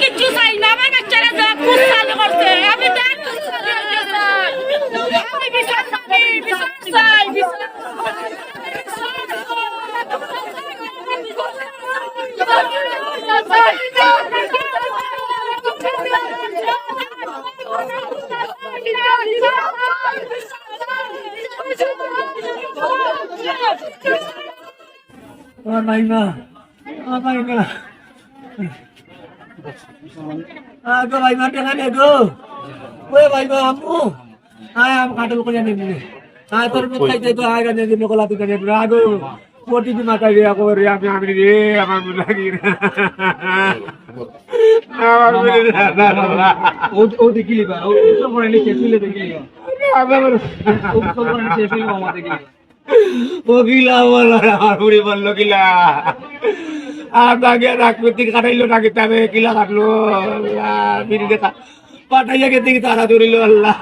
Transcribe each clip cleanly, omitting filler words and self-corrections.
কিচ্ছু চাই না, আমার বাচ্চারা যা খুব চালু করছে, আমি তার খুব চালু করতে চাই। আমি বিচার চাই, বিচার চাই, বিচার Aku bayi mati kan ego, gue bayi kamu, ayam kadal punya ini, terus kita itu ayam yang di kolam itu kan aku, buat itu mata dia aku riam ini, apa lagi, oh dikili pak, oh itu orang ini cecil dikili, apa baru, oh orang ini cecil mau dikili, oh gila malah, puri malu gila. Abang aku tinggal itu nak kita gila kan lo, bini kita, patahnya kita arah dulu lo Allah.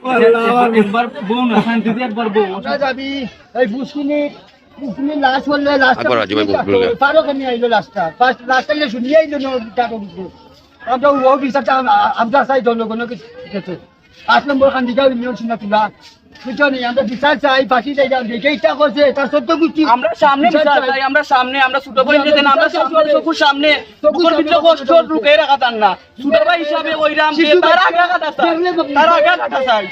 Allah, একবার বউ না শান্তি দিয়ে একবার বউ না যাবি এই বুসকিনি লাস্ট বললে লাস্ট একবার রাজু ভাই বলবে পারো কেন আইলো লাস্টটা ফার্স্ট লাস্টে শুনিয়ে আইলো না টাকা দিতে আমরা ও বিচারটা আমরা চাই জনগণ কিছু 8 নম্বর খান দিকে ইউনিয়ন শুনা তুলা বুঝছো নি আমরা বিচার চাই ফাঁসি দেই দেখে ইচ্ছা করছে তার সত্য বুঝছি আমরা সামনে বিচার চাই আমরা সামনে আমরা ছোট ভাই দেন আমরা সামনে চকুর সামনে চকুর ভিতরে কষ্ট রুকে রাখা তার না ছোট ভাই হিসাবে ওইরাম তার আগে কাটা চাই